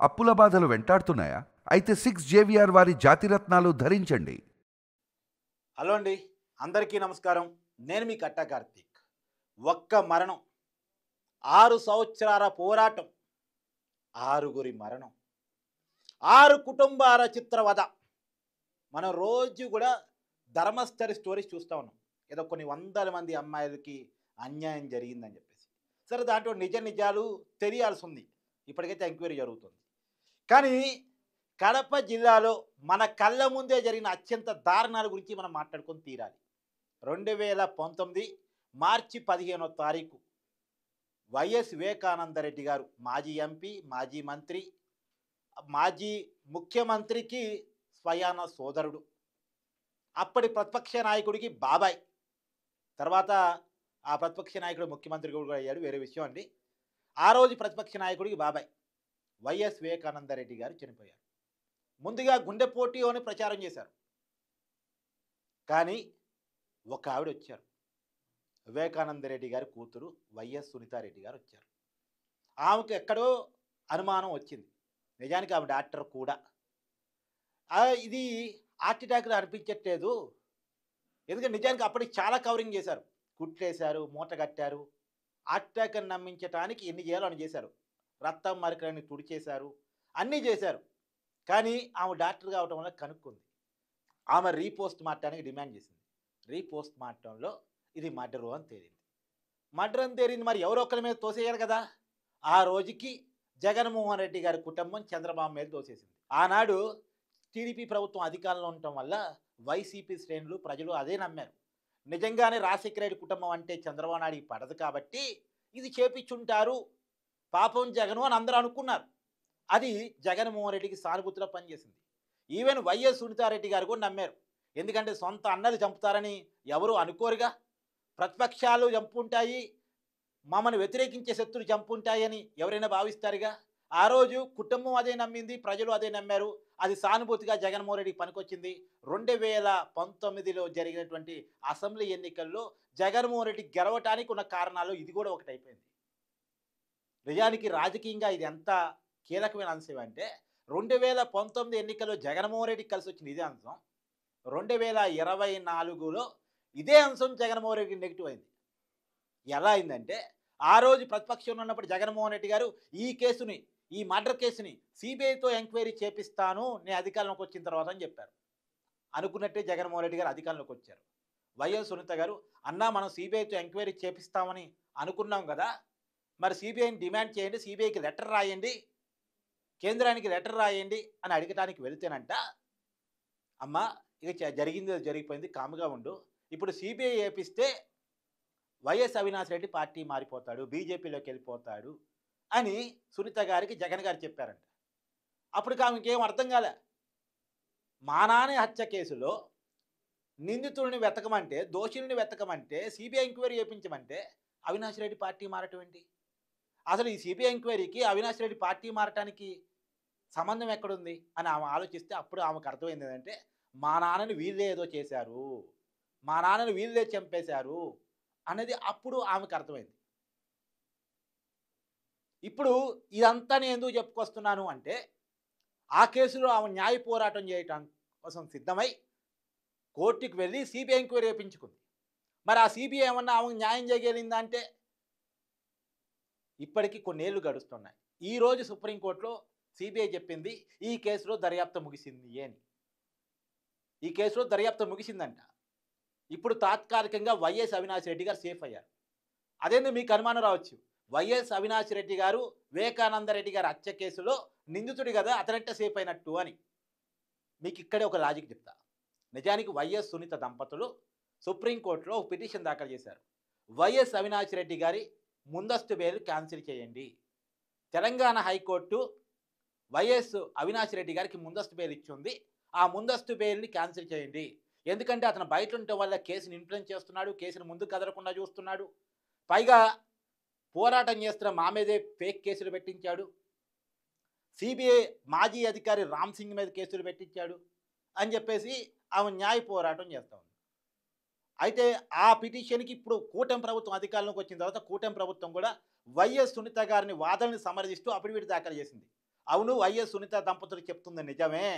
అప్పుల బాధలు వెంటాడుతున్నాయా? అయితే 6 JVR వారి జాతిరత్నాలు ధరించండి. హలో అండి, అందరికీ నమస్కారం. నేను మీ కట్టా కార్తీక్. ఒక్క మరణం, 6 సంవత్సరాల పోరాటం, 6గురి మరణం, 6 కుటుంబాల చిత్రవధ. మనం రోజు కూడా ధర్మస్థలి స్టోరీస్ చూస్తూ ఉన్నాం. ఏదో కొన్ని వందల మంది అమ్మాయిలకి అన్యాయం జరిగిందని చెప్పేసి. సరే, దాంట్లో నిజ నిజాలు తెలియాల్సి ఉంది. ఇప్పటికైతే ఎంక్వైరీ జరుగుతుంది. కానీ కడప జిల్లాలో మన కళ్ళ ముందే జరిగిన అత్యంత దారుణాల గురించి మనం మాట్లాడుకొని తీరాలి. 2019 మార్చి 15వ తారీఖు వైఎస్ వివేకానందరెడ్డి గారు, మాజీ ఎంపీ, మాజీ మంత్రి, మాజీ ముఖ్యమంత్రికి స్వయాన సోదరుడు, అప్పటి ప్రతిపక్ష నాయకుడికి బాబాయ్, తర్వాత ఆ ప్రతిపక్ష నాయకుడు ముఖ్యమంత్రి కూడా అయ్యాడు, వేరే విషయం అండి. ఆ రోజు ప్రతిపక్ష నాయకుడికి బాబాయ్ వైఎస్ వివేకానందరెడ్డి గారు చనిపోయారు. ముందుగా గుండెపోటు అని ప్రచారం చేశారు. కానీ ఒక ఆవిడ వచ్చారు, వివేకానందరెడ్డి గారి కూతురు వైఎస్ సునీతారెడ్డి గారు వచ్చారు. ఆమెకు ఎక్కడో అనుమానం వచ్చింది. నిజానికి ఆమె డాక్టర్ కూడా. ఇది హార్ట్ అటాక్ అనిపించట్లేదు, ఎందుకంటే నిజానికి అప్పటికి చాలా కవరింగ్ చేశారు, కుట్లేశారు, మూట కట్టారు, హార్ట్ అటాక్ అని నమ్మించడానికి ఎన్ని చేయాలో అని చేశారు, రక్తం మరకలని తుడిచేశారు, అన్నీ చేశారు. కానీ ఆమె డాక్టర్ కావటం వల్ల కనుక్కుంది. ఆమె రీపోస్ట్ మార్టానికి డిమాండ్ చేసింది. రీపోస్ట్ మార్టంలో ఇది మర్డరు అని తేలింది. మర్డర్ అని తేలింది, మరి ఎవరో ఒకరి మీద తోసేయాలి కదా. ఆ రోజుకి జగన్మోహన్ రెడ్డి గారి కుటుంబం చంద్రబాబు మీద తోసేసింది. ఆనాడు టీడీపీ ప్రభుత్వం అధికారంలో ఉండటం వల్ల వైసీపీ శ్రేణులు, ప్రజలు అదే నమ్మారు. నిజంగానే రాజశేఖర రెడ్డి కుటుంబం అంటే చంద్రబాబు నాయుడికి పడదు కాబట్టి ఇది చేపించుంటారు పాపం జగను అని అందరూ అనుకున్నారు. అది జగన్మోహన్ రెడ్డికి సానుభూతిలో పనిచేసింది. ఈవెన్ వైఎస్ సునీతారెడ్డి గారు కూడా నమ్మారు. ఎందుకంటే సొంత అన్నలు చంపుతారని ఎవరు అనుకోరుగా. ప్రతిపక్షాలు చంపుంటాయి, మమ్మల్ని వ్యతిరేకించే శత్రులు చంపుంటాయని ఎవరైనా భావిస్తారుగా. ఆ రోజు కుటుంబం అదే నమ్మింది, ప్రజలు అదే నమ్మారు. అది సానుభూతిగా జగన్మోహన్ రెడ్డికి పనికొచ్చింది. 2019లో జరిగినటువంటి అసెంబ్లీ ఎన్నికల్లో జగన్మోహన్ రెడ్డి గెలవటానికి ఉన్న కారణాలు ఇది కూడా ఒకటి అయిపోయింది. నిజానికి రాజకీయంగా ఇది ఎంత కీలకమైన అంశం అంటే, 2019 ఎన్నికల్లో జగన్మోహన్ రెడ్డికి కలిసి వచ్చిన ఇదే అంశం 2024లో ఇదే అంశం జగన్మోహన్ రెడ్డికి నెగిటివ్ అయింది. ఎలా అయిందంటే, ఆ రోజు ప్రతిపక్షంలో ఉన్నప్పుడు జగన్మోహన్ రెడ్డి గారు ఈ మర్డర్ కేసుని సిబిఐతో ఎంక్వైరీ చేపిస్తాను నేను అధికారంలోకి వచ్చిన తర్వాత అని చెప్పారు. అనుకున్నట్టే జగన్మోహన్ రెడ్డి గారు అధికారంలోకి వచ్చారు. వైఎస్ సునీత గారు, అన్నా మనం సిబిఐతో ఎంక్వైరీ చేపిస్తామని అనుకున్నాం కదా, మరి సిబిఐని డిమాండ్ చేయండి, సిబిఐకి లెటర్ రాయండి, కేంద్రానికి లెటర్ రాయండి అని అడగటానికి వెళితేనంట, అమ్మ ఇక జరిగింది జరిగిపోయింది, కాముగా ఉండు, ఇప్పుడు సిబిఐ ఏపిస్తే వైఎస్ అవినాష్ రెడ్డి పార్టీ మారిపోతాడు, బీజేపీలోకి వెళ్ళిపోతాడు అని సునీత గారికి జగన్ గారు చెప్పారంట. అప్పుడు ఆమెకేం అర్థం కాలే. మా నాన్న హత్య కేసులో నిందితుడిని వెతకమంటే, దోషుల్ని వెతకమంటే, సిబిఐ ఎంక్వైరీ చేయించమంటే అవినాష్ రెడ్డి పార్టీ మారటం ఏంటి? అసలు ఈ సిబిఐ ఎంక్వైరీకి అవినాష్ రెడ్డి పార్టీ మారటానికి సంబంధం ఎక్కడుంది అని ఆమె ఆలోచిస్తే అప్పుడు ఆమెకు అర్థమైంది ఏంటంటే, మా నాన్నని వీళ్ళే ఏదో చేశారు, మా నాన్నని వీళ్ళే చంపేశారు అనేది అప్పుడు ఆమెకు అర్థమైంది. ఇప్పుడు ఇదంతా నేను ఎందుకు చెప్పుకొస్తున్నాను అంటే, ఆ కేసులో ఆమె న్యాయ పోరాటం చేయటం కోసం సిద్ధమై కోర్టుకు వెళ్ళి సిబిఐ ఎంక్వైరీ చేయించుకుంది. మరి ఆ సిబిఐ ఏమన్నా ఆమెకు న్యాయం చేయగలిగిందా అంటే, ఇప్పటికీ కొన్నేళ్లు గడుస్తున్నాయి. ఈరోజు సుప్రీంకోర్టులో సిబిఐ చెప్పింది ఈ కేసులో దర్యాప్తు ముగిసింది అని. ఈ కేసులో దర్యాప్తు ముగిసిందంట. ఇప్పుడు తాత్కాలికంగా వైఎస్ అవినాష్ రెడ్డి గారు సేఫ్ అయ్యారు. అదేందుకు మీకు అనుమానం రావచ్చు, వైఎస్ అవినాష్ రెడ్డి గారు వివేకానందరెడ్డి గారి హత్య కేసులో నిందితుడి కదా, అతనంటే సేఫ్ అయినట్టు అని. మీకు ఇక్కడే ఒక లాజిక్ చెప్తా. నిజానికి వైఎస్ సునీత దంపతులు సుప్రీంకోర్టులో ఒక పిటిషన్ దాఖలు చేశారు. వైఎస్ అవినాష్ రెడ్డి గారి ముందస్తు బెయిల్ క్యాన్సిల్ చేయండి. తెలంగాణ హైకోర్టు వైఎస్ అవినాష్ రెడ్డి గారికి ముందస్తు బెయిల్ ఇచ్చింది, ఆ ముందస్తు బెయిల్ని క్యాన్సిల్ చేయండి. ఎందుకంటే అతను బయట ఉండటం వల్ల కేసుని ఇన్ఫ్లుయెన్స్ చేస్తున్నాడు, కేసుని ముందుకు కదలకుండా చూస్తున్నాడు, పైగా పోరాటం చేస్తున్న మా మీదే ఫేక్ కేసులు పెట్టించాడు, సిబిఐ మాజీ అధికారి రామ్ సింగ్ మీద కేసులు పెట్టించాడు అని చెప్పేసి ఆమె న్యాయ పోరాటం చేస్తూ ఉంది. అయితే ఆ పిటిషన్కి ఇప్పుడు కూటమి ప్రభుత్వం అధికారంలోకి వచ్చిన తర్వాత కూటమి ప్రభుత్వం కూడా వైఎస్ సునీత గారిని వాదనని సమర్థిస్తూ అఫిడవిట్ దాఖలు చేసింది. అవును, వైఎస్ సునీత దంపతులు చెప్తుంది నిజమే,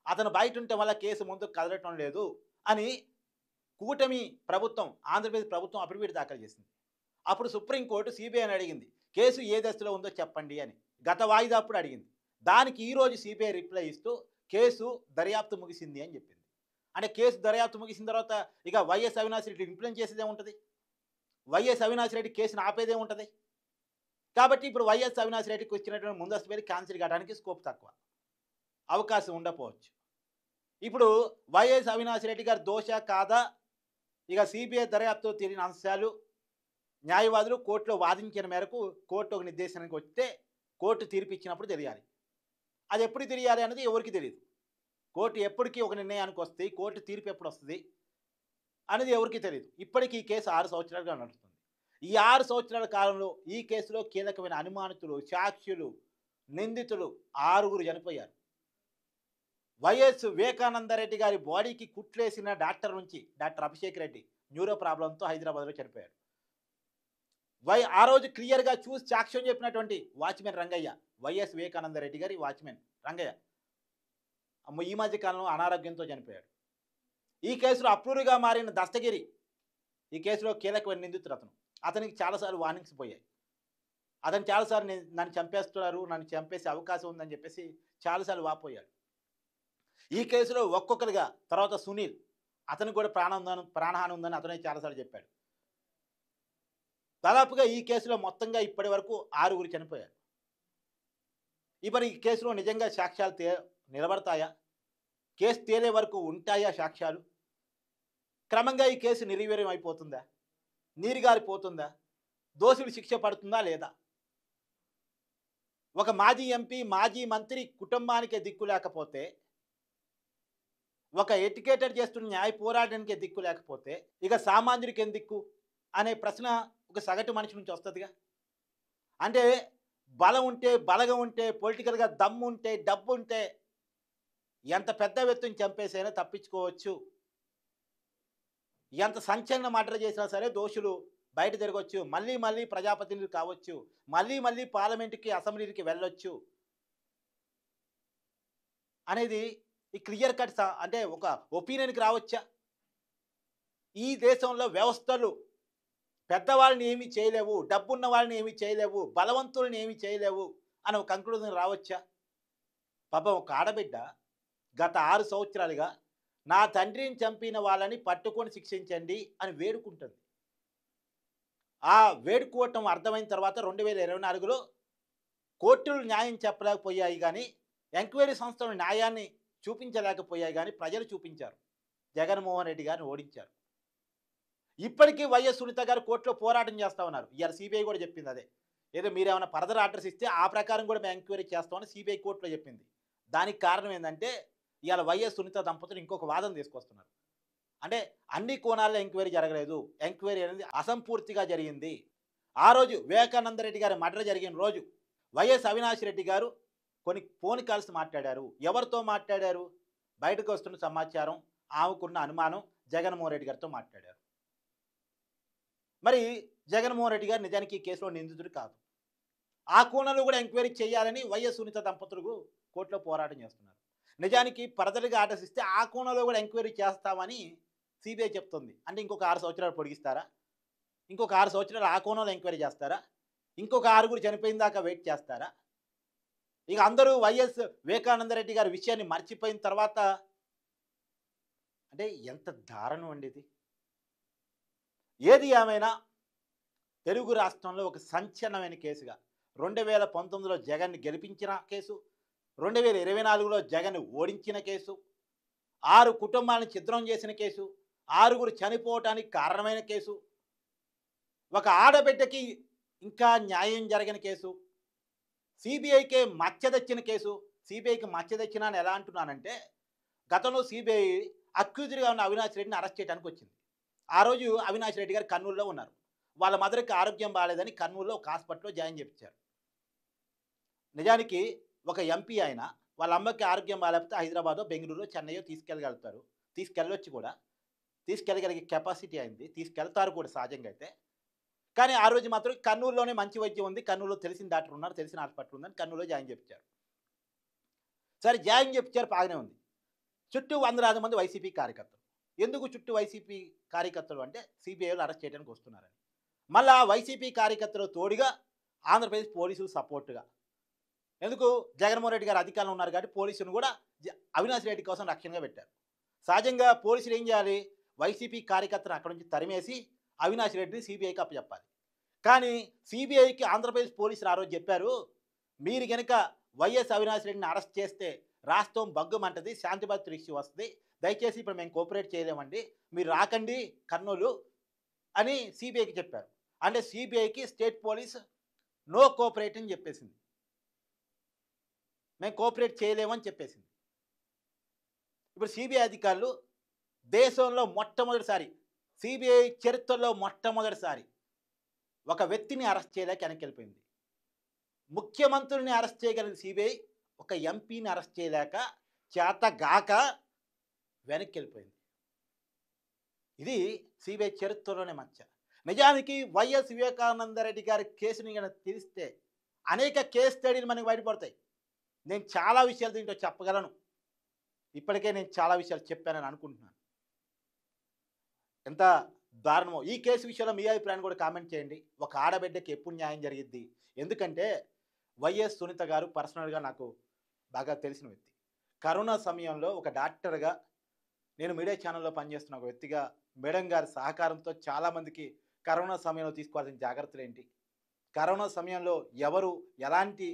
అతను బయట ఉంటే వల్ల కేసు ముందుకు కదలటం లేదు అని కూటమి ప్రభుత్వం, ఆంధ్రప్రదేశ్ ప్రభుత్వం అఫిడవిట్ దాఖలు చేసింది. అప్పుడు సుప్రీంకోర్టు సిబిఐని అడిగింది, కేసు ఏ దశలో ఉందో చెప్పండి అని. గత వాయిదా అప్పుడు అడిగింది. దానికి ఈరోజు సిబిఐ రిప్లై ఇస్తూ కేసు దర్యాప్తు ముగిసింది అని చెప్పింది. అంటే కేసు దర్యాప్తు ముగిసిన తర్వాత ఇక వైఎస్ అవినాష్ రెడ్డి ఇంప్లిమెంట్ చేసేదే ఉంటుంది, వైఎస్ అవినాష్ రెడ్డి కేసును ఆపేదే ఉంటుంది. కాబట్టి ఇప్పుడు వైఎస్ అవినాష్ రెడ్డికి వచ్చినటువంటి ముందస్తు బెయిల్ క్యాన్సిల్ కావడానికి స్కోప్ తక్కువ, అవకాశం ఉండకపోవచ్చు. ఇప్పుడు వైఎస్ అవినాష్ రెడ్డి గారు దోష కాదా, ఇక సిబిఐ దర్యాప్తు తెలియని అంశాలు న్యాయవాదులు కోర్టులో వాదించిన మేరకు కోర్టు ఒక నిర్దేశానికి వస్తే కోర్టు తీర్పు ఇచ్చినప్పుడు తెలియాలి. అది ఎప్పుడు తెలియాలి అనేది ఎవరికి తెలియదు. కోర్టు ఎప్పటికీ ఒక నిర్ణయానికి వస్తుంది, కోర్టు తీర్పు ఎప్పుడు వస్తుంది అనేది ఎవరికి తెలియదు. ఇప్పటికీ ఈ కేసు 6 సంవత్సరాలుగా నడుస్తుంది. ఈ 6 సంవత్సరాల కాలంలో ఈ కేసులో కీలకమైన అనుమానితులు, సాక్షులు, నిందితులు 6 చనిపోయారు. వైఎస్ వివేకానందరెడ్డి గారి బాడీకి కుట్లేసిన డాక్టర్ నుంచి డాక్టర్ అభిషేక్ రెడ్డి న్యూరో ప్రాబ్లంతో హైదరాబాద్లో చనిపోయాడు. ఆ రోజు క్లియర్గా చూసి సాక్ష్యం చెప్పినటువంటి వాచ్మెన్ రంగయ్య, వైఎస్ వివేకానందరెడ్డి గారి వాచ్మెన్ రంగయ్య ఈ మధ్య కాలంలో అనారోగ్యంతో చనిపోయాడు. ఈ కేసులో అప్రూవ్గా మారిన దస్తగిరి ఈ కేసులో కీలకమైన నిందితుడు. అతనికి చాలాసార్లు వార్నింగ్స్ పోయాయి. అతను చాలాసార్లు నన్ను చంపేస్తున్నారు, నన్ను చంపేసే అవకాశం ఉందని చెప్పేసి చాలాసార్లు వాపోయాడు. ఈ కేసులో ఒక్కొక్కరిగా తర్వాత సునీల్, అతనికి కూడా ప్రాణహాని ఉందని అతనే చాలాసార్లు చెప్పాడు. దాదాపుగా ఈ కేసులో మొత్తంగా ఇప్పటి వరకు 6 చనిపోయారు. ఇప్పుడు ఈ కేసులో నిజంగా సాక్ష్యాలు నిలబడతాయా, కేసు తేలే వరకు ఉంటాయా సాక్ష్యాలు, క్రమంగా ఈ కేసు నిర్వీర్యం అయిపోతుందా, నీరుగారిపోతుందా, దోషులు శిక్ష పడుతుందా లేదా? ఒక మాజీ ఎంపీ, మాజీ మంత్రి కుటుంబానికే దిక్కు లేకపోతే, ఒక ఎడ్యుకేటెడ్ చేస్తున్న న్యాయ పోరాటానికే దిక్కు లేకపోతే ఇక సామాన్యుడికి ఏం దిక్కు అనే ప్రశ్న ఒక సగటు మనిషి నుంచి వస్తుందిగా. అంటే బలం ఉంటే, బలగం ఉంటే, పొలిటికల్గా దమ్ము ఉంటే, డబ్బు ఉంటే ఎంత పెద్ద వ్యక్తిని చంపేసైనా తప్పించుకోవచ్చు, ఎంత సంచలన మర్డర్ చేసినా సరే దోషులు బయట తిరగవచ్చు, మళ్ళీ మళ్ళీ ప్రజాప్రతినిధులు కావచ్చు, మళ్ళీ మళ్ళీ పార్లమెంటుకి, అసెంబ్లీకి వెళ్ళొచ్చు అనేది ఈ క్లియర్ కట్ అంటే ఒక ఒపీనియన్కి రావచ్చా? ఈ దేశంలో వ్యవస్థలు పెద్దవాళ్ళని ఏమీ చేయలేవు, డబ్బున్న వాళ్ళని ఏమీ చేయలేవు, బలవంతుల్ని ఏమీ చేయలేవు అని ఒక కంక్లూజన్ రావచ్చా? పాపం ఒక ఆడబిడ్డ గత 6 సంవత్సరాలుగా నా తండ్రిని చంపిన వాళ్ళని పట్టుకొని శిక్షించండి అని వేడుకుంటుంది. ఆ వేడుకోవటం అర్థమైన తర్వాత 2024లో కోర్టులు న్యాయం చెప్పలేకపోయాయి, కానీ ఎంక్వైరీ సంస్థలు న్యాయాన్ని చూపించలేకపోయాయి, కానీ ప్రజలు చూపించారు, జగన్మోహన్ రెడ్డి గారిని ఓడించారు. ఇప్పటికీ వైఎస్ సునీత గారు కోర్టులో పోరాటం చేస్తూ ఉన్నారు. ఇవాళ సిబిఐ కూడా చెప్పింది అదే, ఏదో మీరేమైనా ఫర్దర్ ఆర్డర్స్ ఇస్తే ఆ ప్రకారం కూడా మేము ఎంక్వైరీ చేస్తామని సిబిఐ కోర్టులో చెప్పింది. దానికి కారణం ఏంటంటే ఇవాళ వైఎస్ సునీత దంపతులు ఇంకొక వాదన తీసుకొస్తున్నారు. అంటే అన్ని కోణాల్లో ఎంక్వైరీ జరగలేదు, ఎంక్వైరీ అనేది అసంపూర్తిగా జరిగింది. ఆ రోజు వివేకానందరెడ్డి గారి మర్డర్ జరిగిన రోజు వైఎస్ అవినాష్ రెడ్డి గారు కొన్ని ఫోన్ కాల్స్ మాట్లాడారు. ఎవరితో మాట్లాడారు? బయటకు వస్తున్న సమాచారం, ఆమెకున్న అనుమానం జగన్మోహన్ రెడ్డి గారితో మాట్లాడారు. మరి జగన్మోహన్ రెడ్డి గారు నిజానికి ఈ కేసులో నిందితుడు కాదు. ఆ కోణంలో కూడా ఎంక్వైరీ చేయాలని వైఎస్ సునీత దంపతులు కోర్టులో పోరాటం చేస్తున్నారు. నిజానికి ఫర్దర్గా ఆర్డర్స్ ఇస్తే ఆ కోణంలో కూడా ఎంక్వైరీ చేస్తామని సిబిఐ చెప్తుంది. అంటే ఇంకొక 6 సంవత్సరాలు పొడిగిస్తారా? ఇంకొక 6 సంవత్సరాలు ఆ కోణంలో ఎంక్వైరీ చేస్తారా? ఇంకొక 6 చనిపోయిన దాకా వెయిట్ చేస్తారా? ఇక అందరూ వైఎస్ వివేకానందరెడ్డి గారి విషయాన్ని మర్చిపోయిన తర్వాత అంటే ఎంత దారుణం అండి ఇది. ఏది ఏమైనా తెలుగు రాష్ట్రంలో ఒక సంచలనమైన కేసుగా 2019లో జగన్ని గెలిపించిన కేసు, 2024లో జగన్ ఓడించిన కేసు, 6 కుటుంబాలను ఛిద్రం చేసిన కేసు, 6 చనిపోవటానికి కారణమైన కేసు, ఒక ఆడబిడ్డకి ఇంకా న్యాయం జరగని కేసు, సిబిఐకే మచ్చ తెచ్చిన కేసు. సిబిఐకి మచ్చ తెచ్చినా అని ఎలా అంటున్నానంటే, గతంలో సిబిఐ అక్యూజ్డ్గా ఉన్న అవినాష్ రెడ్డిని అరెస్ట్ చేయడానికి వచ్చింది. ఆ రోజు అవినాష్ రెడ్డి గారు కర్నూలులో ఉన్నారు. వాళ్ళ మదర్కి ఆరోగ్యం బాగాలేదని కర్నూలులో ఒక హాస్పిటల్లో జాయిన్ చేయించారు. నిజానికి ఒక ఎంపీ ఆయన వాళ్ళ అమ్మకి ఆరోగ్యం బాగాలేకపోతే హైదరాబాదో, బెంగళూరు, చెన్నైయో తీసుకెళ్ళగలుగుతారు, తీసుకెళ్ళొచ్చు కూడా, తీసుకెళ్ళగలిగే కెపాసిటీ అయింది, తీసుకెళ్తారు కూడా సహజంగా అయితే. కానీ ఆ రోజు మాత్రం కర్నూలులోనే మంచి వైద్యం ఉంది, కర్నూలులో తెలిసిన డాక్టర్ ఉన్నారు, తెలిసిన హాస్పిటల్ ఉందని కర్నూలులో జాయిన్ చేయించారు. సరే జాయిన్ చెప్పించారు, బాగానే ఉంది. చుట్టూ వందలాది మంది వైసీపీ కార్యకర్తలు. ఎందుకు చుట్టూ వైసీపీ కార్యకర్తలు అంటే సిబిఐలు అరెస్ట్ చేయడానికి వస్తున్నారని. మళ్ళా వైసీపీ కార్యకర్తలు తోడుగా ఆంధ్రప్రదేశ్ పోలీసులు సపోర్టుగా. ఎందుకు? జగన్మోహన్ రెడ్డి గారు అధికారంలో ఉన్నారు కాబట్టి పోలీసులను కూడా అవినాష్ రెడ్డి కోసం రక్షణగా పెట్టారు. సహజంగా పోలీసులు ఏం చేయాలి? వైసీపీ కార్యకర్తను అక్కడ నుంచి తరిమేసి అవినాష్ రెడ్డిని సిబిఐకి అప్పచెప్పాలి. కానీ సిబిఐకి ఆంధ్రప్రదేశ్ పోలీసులు ఆ రోజు చెప్పారు, మీరు కనుక వైఎస్ అవినాష్ రెడ్డిని అరెస్ట్ చేస్తే రాష్ట్రం బగ్గుమంటది, శాంతి భద్రతల ఇష్యూ వస్తుంది, దయచేసి ఇప్పుడు మేము కోఆపరేట్ చేయలేమండి, మీరు రాకండి కర్నూలు అని సిబిఐకి చెప్పారు. అంటే సిబిఐకి స్టేట్ పోలీస్ నో కోఆపరేట్ అని చెప్పేసింది, మేము కోఆపరేట్ చేయలేమని చెప్పేసింది. ఇప్పుడు సిబిఐ అధికారులు దేశంలో మొట్టమొదటిసారి, సిబిఐ చరిత్రలో మొట్టమొదటిసారి ఒక వ్యక్తిని అరెస్ట్ చేయలేక వెనక్కి వెళ్ళిపోయింది. ముఖ్యమంత్రిని అరెస్ట్ చేయగలిగిన సిబిఐ ఒక ఎంపీని అరెస్ట్ చేయలేక చేతగాక వెనక్కి వెళ్ళిపోయింది. ఇది సిబిఐ చరిత్రలోనే మచ్చ. నిజానికి వైఎస్ వివేకానందరెడ్డి గారి కేసుని కనుక తెలిస్తే అనేక కేస్ స్టడీలు మనకి బయటపడతాయి. నేను చాలా విషయాలు దీంట్లో చెప్పగలను, ఇప్పటికే నేను చాలా విషయాలు చెప్పానని అనుకుంటున్నాను. ఎంత దారుణమో! ఈ కేసు విషయంలో మీ అభిప్రాయాన్ని కూడా కామెంట్ చేయండి. ఒక ఆడబిడ్డకి ఎప్పుడు న్యాయం జరిగిద్ది? ఎందుకంటే వైఎస్ సునీత గారు పర్సనల్గా నాకు బాగా తెలిసిన వ్యక్తి. కరోనా సమయంలో ఒక డాక్టర్గా, నేను మీడియా ఛానల్లో పనిచేస్తున్న ఒక వ్యక్తిగా, మేడం గారి సహకారంతో చాలామందికి కరోనా సమయంలో తీసుకోవాల్సిన జాగ్రత్తలు ఏంటి, కరోనా సమయంలో ఎవరు ఎలాంటి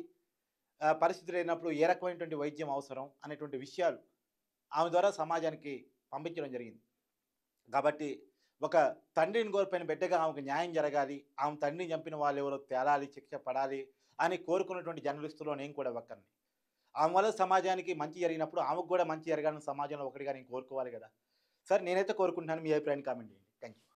పరిస్థితులు అయినప్పుడు ఏ రకమైనటువంటి వైద్యం అవసరం అనేటువంటి విషయాలు ఆమె ద్వారా సమాజానికి పంపించడం జరిగింది. కాబట్టి ఒక తండ్రిని కోల్పోయిన బిడ్డగా ఆమెకు న్యాయం జరగాలి, ఆమె తండ్రిని చంపిన వాళ్ళు ఎవరో తేలాలి, శిక్ష పడాలి అని కోరుకున్నటువంటి జర్నలిస్టులో నేను కూడా ఒక్కరిని. ఆమె వల్ల సమాజానికి మంచి జరిగినప్పుడు ఆమెకు కూడా మంచి జరగాలని సమాజంలో ఒకటిగా నేను కోరుకోవాలి కదా. సరే, నేనైతే కోరుకుంటున్నాను. మీ అభిప్రాయాన్ని కామెంట్ చేయండి. Thank you.